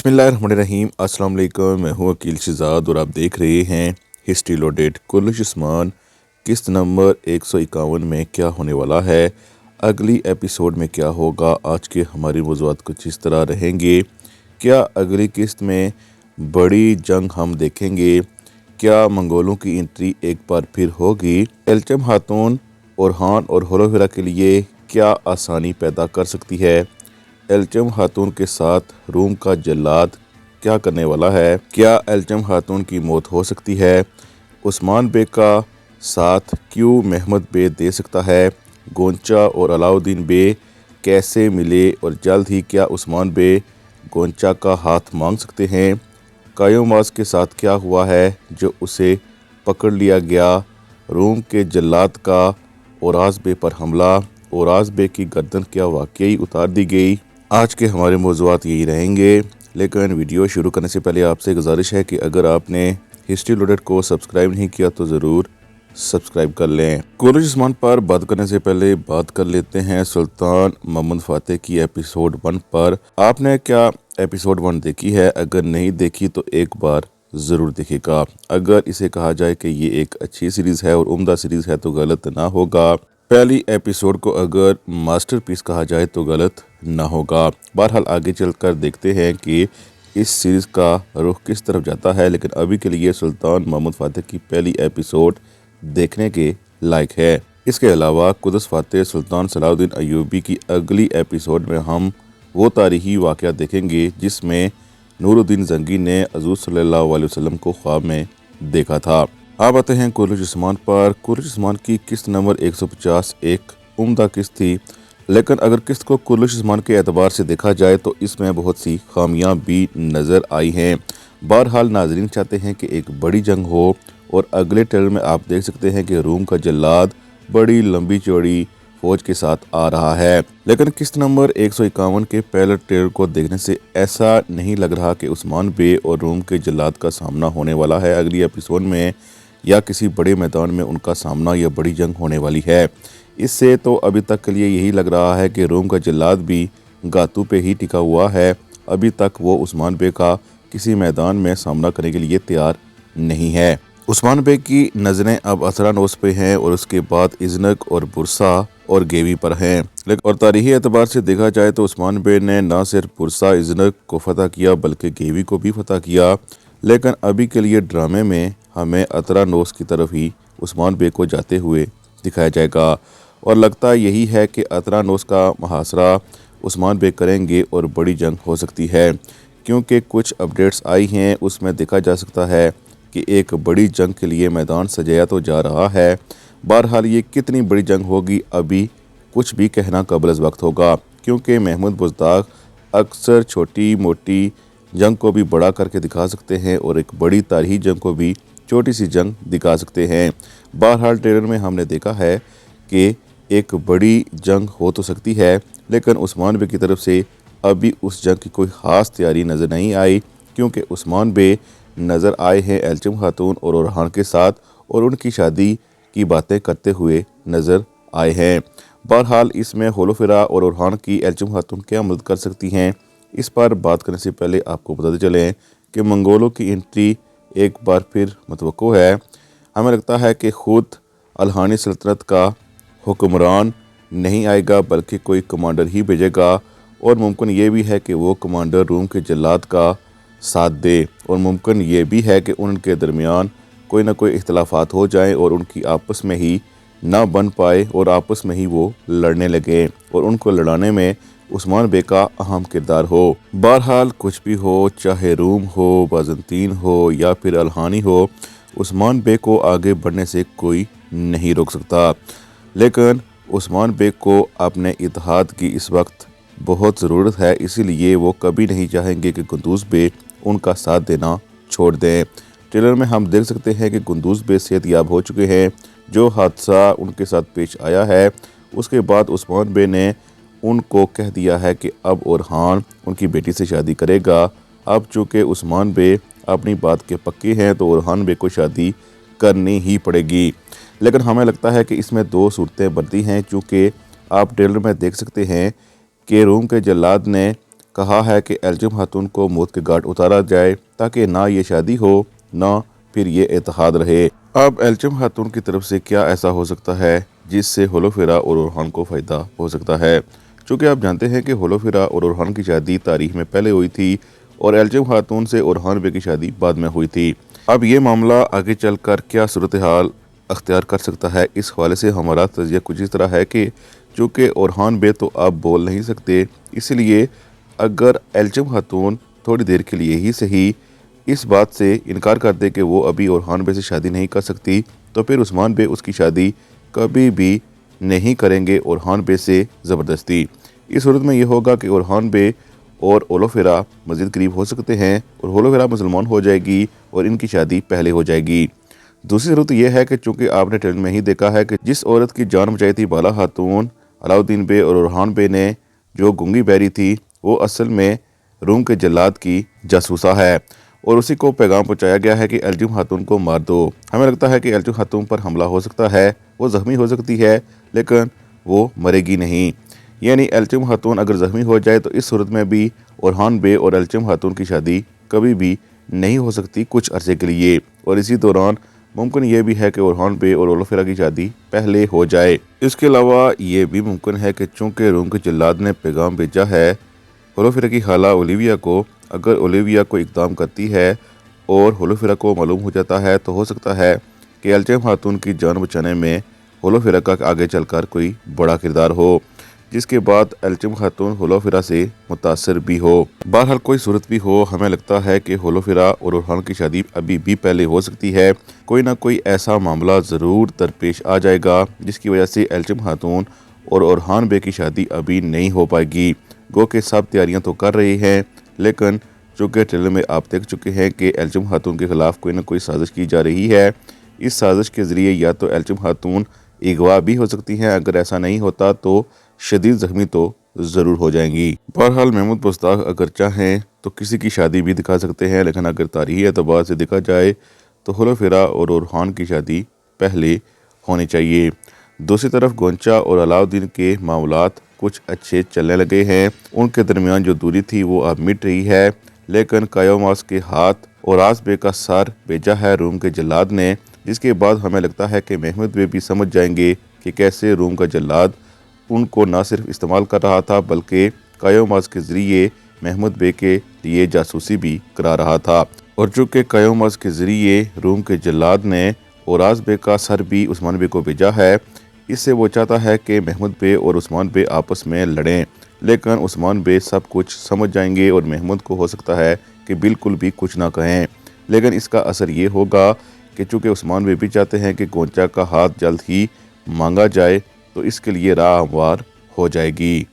बिस्मिल्लाहिर्रहमानिर्रहीम। अस्सलाम वालेकुम। मैं हूँ अकील शहजाद और आप देख रहे हैं हिस्ट्री लोडेड। कुर्रश उस्मान किस्त नंबर 151 में क्या होने वाला है, अगली एपिसोड में क्या होगा, आज के हमारी मौज़ूआत कुछ इस तरह रहेंगे। क्या अगली किस्त में बड़ी जंग हम देखेंगे? क्या मंगोलों की एंट्री एक बार फिर होगी? एल्चम खातून ओरहान और होलोफिरा के लिए क्या आसानी पैदा कर सकती है? एल्चम खातून के साथ रूम का जल्लाद क्या करने वाला है? क्या एल्चम खातून की मौत हो सकती है? उस्मान बे का साथ क्यों महमद बे दे सकता है? गोंचा और अलाउद्दीन बे कैसे मिले और जल्द ही क्या उस्मान बे गोंचा का हाथ मांग सकते हैं? कायोमास के साथ क्या हुआ है जो उसे पकड़ लिया गया? रूम के जल्लाद का ओराज बे पर हमला, ओराज बे की गर्दन क्या वाकई उतार दी गई? आज के हमारे मौज़ूआत यही रहेंगे, लेकिन वीडियो शुरू करने से पहले आपसे गुजारिश है कि अगर आपने हिस्ट्री लोडेड को सब्सक्राइब नहीं किया तो ज़रूर सब्सक्राइब कर लें। कुर्रश उस्मान पर बात करने से पहले बात कर लेते हैं सुल्तान मोहम्मद फ़ातेह की एपिसोड 1 पर। आपने क्या एपिसोड 1 देखी है? अगर नहीं देखी तो एक बार ज़रूर देखिएगा। अगर इसे कहा जाए कि ये एक अच्छी सीरीज़ है और उम्दा सीरीज़ है तो गलत ना होगा। पहली एपिसोड को अगर मास्टरपीस कहा जाए तो गलत ना होगा। बहरहाल आगे चलकर देखते हैं कि इस सीरीज़ का रुख किस तरफ जाता है, लेकिन अभी के लिए सुल्तान मोहम्मद फ़ातेह की पहली एपिसोड देखने के लायक है। इसके अलावा कुदस फ़ातेह सुल्तान सलाहुद्दीन अय्यूबी की अगली एपिसोड में हम वो तारीख़ी वाक़या देखेंगे जिसमें नूरुद्दीन ज़ंगी ने हज़रत सल्लल्लाहु अलैहि वसल्लम को ख्वाब में देखा था। अब आते हैं कुर्रश उस्मान पर। कुर्रश उस्मान की किस्त नंबर 150 एक उम्दा किस्त थी, लेकिन अगर किस्त को कुर्रश उस्मान के एतबार से देखा जाए तो इसमें बहुत सी खामियां भी नज़र आई हैं। बहरहाल नाजरीन चाहते हैं कि एक बड़ी जंग हो और अगले ट्रेलर में आप देख सकते हैं कि रूम का जल्लाद बड़ी लंबी चौड़ी फौज के साथ आ रहा है। लेकिन किस्त नंबर 151 के पहले ट्रेलर को देखने से ऐसा नहीं लग रहा कि उस्मान बे और रूम के जल्लाद का सामना होने वाला है अगली एपिसोड में, या किसी बड़े मैदान में उनका सामना या बड़ी जंग होने वाली है। इससे तो अभी तक के लिए यही लग रहा है कि रूम का जल्लाद भी गातू पे ही टिका हुआ है। अभी तक वो उस्मान बे का किसी मैदान में सामना करने के लिए तैयार नहीं है। उस्मान बे की नज़रें अब असरानोस पे हैं और उसके बाद इज़नक और बुरसा और गेवी पर हैं। और तारीख़ी एतबार से देखा जाए तो उस्मान बे ने न सिर्फ बुरसा इज़नक को फतह किया बल्कि गेवी को भी फतह किया। लेकिन अभी के लिए ड्रामे में हमें अतरानोस की तरफ ही उस्मान बे को जाते हुए दिखाया जाएगा और लगता यही है कि अतरानोस का मुहासरा उस्मान बे करेंगे और बड़ी जंग हो सकती है, क्योंकि कुछ अपडेट्स आई हैं उसमें देखा जा सकता है कि एक बड़ी जंग के लिए मैदान सजाया तो जा रहा है। बहरहाल ये कितनी बड़ी जंग होगी अभी कुछ भी कहना कबल अज़ वक्त होगा, क्योंकि महमूद बुज़दाग अक्सर छोटी मोटी जंग को भी बड़ा करके दिखा सकते हैं और एक बड़ी तारीख़ी जंग को भी छोटी सी जंग दिखा सकते हैं। बहरहाल ट्रेलर में हमने देखा है कि एक बड़ी जंग हो तो सकती है, लेकिन उस्मान बे की तरफ से अभी उस जंग की कोई ख़ास तैयारी नज़र नहीं आई, क्योंकि उस्मान बे नज़र आए हैं एल्चम खातून और ओरहान के साथ और उनकी शादी की बातें करते हुए नज़र आए हैं। बहरहाल इसमें होलोफिरा और ओरहान की एल्चम खातून क्या मदद कर सकती हैं, इस पर बात करने से पहले आपको बताते चलें कि मंगोलों की एंट्री एक बार फिर मतवक्को है। हमें लगता है कि ख़ुद अलहानी सल्तनत का हुक्मरान नहीं आएगा बल्कि कोई कमांडर ही भेजेगा, और मुमकिन ये भी है कि वो कमांडर रूम के जल्लाद का साथ दे, और मुमकिन ये भी है कि उनके दरमियान कोई ना कोई इख्तलाफात हो जाएं और उनकी आपस में ही ना बन पाए और आपस में ही वो लड़ने लगे और उनको लड़ाने में उस्मान बे का अहम किरदार हो। बहरहाल कुछ भी हो, चाहे रूम हो, बाज़ंतीन हो या फिर अलहानी हो, उस्मान बे को आगे बढ़ने से कोई नहीं रोक सकता। लेकिन उस्मान बे को अपने इत्तेहाद की इस वक्त बहुत ज़रूरत है, इसीलिए वो कभी नहीं चाहेंगे कि कुंदूज़ बे उनका साथ देना छोड़ दें। ट्रेलर में हम देख सकते हैं कि कुंदूज़ बे सेहतयाब हो चुके हैं। जो हादसा उनके साथ पेश आया है उसके बाद उस्मान बे ने उनको कह दिया है कि अब ओरहान उनकी बेटी से शादी करेगा। अब चूँकि उस्मान बे अपनी बात के पक्के हैं तो ओरहान बे को शादी करनी ही पड़ेगी। लेकिन हमें लगता है कि इसमें दो सूरतें बनती हैं, चूँकि आप ट्रेलर में देख सकते हैं कि रूम के जल्लाद ने कहा है कि एल्चम खातून को मौत के घाट उतारा जाए ताकि ना ये शादी हो ना फिर ये इत्तेहाद रहे। अब एल्चम खातून की तरफ से क्या ऐसा हो सकता है जिससे होलोफिरा और ओरहान को फ़ायदा हो सकता है। चूँकि आप जानते हैं कि होलोफिरा और ओरहान की शादी तारीख में पहले हुई थी और एल्चम खातून से ओरहान बे की शादी बाद में हुई थी। अब ये मामला आगे चलकर क्या सूरत हाल अख्तियार कर सकता है, इस हवाले से हमारा तजिया कुछ इस तरह है कि चूँकि ओरहान बे तो आप बोल नहीं सकते, इसलिए अगर एल्चम खातून थोड़ी देर के लिए ही सही इस बात से इनकार कर दे कि वो अभी ओरहान बे से शादी नहीं कर सकती, तो फिर उस्मान बे उसकी शादी कभी भी नहीं करेंगे ओरहान बे से ज़बरदस्ती। इस सूरत में ये होगा कि ओरहान बे और होलोफिरा मज़ीद करीब हो सकते हैं और होलोफिरा मुसलमान हो जाएगी और इनकी शादी पहले हो जाएगी। दूसरी सूरत यह है कि चूँकि आपने ट्रेलर में ही देखा है कि जिस औरत की जान बचाई थी बाला खातून, अलाउद्दीन बे और ओरहान बे ने जो गूंगी बैरी थी, वो असल में रूम के जल्लाद की जासूसा है और उसी को पैगाम पहुंचाया गया है कि एल्चम खातून को मार दो। हमें लगता है कि एल्चम खातून पर हमला हो सकता है, वो ज़ख्मी हो सकती है लेकिन वो मरेगी नहीं। यानी एल्चम खातून अगर ज़ख्मी हो जाए तो इस सूरत में भी ओरहान बे और एल्चम खातून की शादी कभी भी नहीं हो सकती कुछ अरसे के लिए, और इसी दौरान मुमकिन ये भी है कि ओरहान बे और होलोफिरा की शादी पहले हो जाए। इसके अलावा ये भी मुमकिन है कि चूँकि रूम के जल्लाद ने पैगाम भेजा है होलोफिरा की खाला ओलिविया को, अगर ओलिविया को इक़दाम करती है और होलोफिरा को मालूम हो जाता है तो हो सकता है कि एल्चम खातून की जान बचाने में होलोफिरा का आगे चलकर कोई बड़ा किरदार हो, जिसके बाद एल्चम खातून होलोफिरा से मुतासर भी हो। बहरहाल कोई सूरत भी हो, हमें लगता है कि होलोफिरा और ओरहान की शादी अभी भी पहले हो सकती है। कोई ना कोई ऐसा मामला ज़रूर दरपेश आ जाएगा जिसकी वजह से एल्चम खातून और ओरहान बे की शादी अभी नहीं हो पाएगी। गो के सब तैयारियां तो कर रहे हैं, लेकिन चूँकि ट्रेलर में आप देख चुके हैं कि एल्चम खातून के ख़िलाफ़ कोई ना कोई साजिश की जा रही है। इस साजिश के ज़रिए या तो एल्चम खातून अगवा भी हो सकती हैं, अगर ऐसा नहीं होता तो शदीद ज़ख्मी तो ज़रूर हो जाएंगी। बहरहाल महमूद मुश्ताक अगर चाहें तो किसी की शादी भी दिखा सकते हैं, लेकिन अगर तारीख़ी एतबार से देखा जाए तो होलोफिरा और ओरहान की शादी पहले होनी चाहिए। दूसरी तरफ गोंचा और अलाउद्दीन के मामलात कुछ अच्छे चलने लगे हैं, उनके दरमियान जो दूरी थी वो अब मिट रही है, लेकिन कायोमास के हाथ और आसबे का सर भेजा है रूम के जल्लाद ने, जिसके बाद हमें लगता है कि महमूद बे भी समझ जाएंगे कि कैसे रूम का जल्लाद उनको ना सिर्फ इस्तेमाल कर रहा था बल्कि कायोमास के ज़रिए महमूद बे के लिए जासूसी भी करा रहा था। और चूँकि कायोमास के ज़रिए रूम के जल्लाद ने औराज बे का सर भी उस्मान बे को भेजा है, इससे वो चाहता है कि महमूद बे और उस्मान बे आपस में लड़ें, लेकिन उस्मान बे सब कुछ समझ जाएंगे और महमूद को हो सकता है कि बिल्कुल भी कुछ ना कहें। लेकिन इसका असर ये होगा कि चूँकि उस्मान बे भी चाहते हैं कि गोंचा का हाथ जल्द ही मांगा जाए, तो इसके लिए राह हमवार हो जाएगी।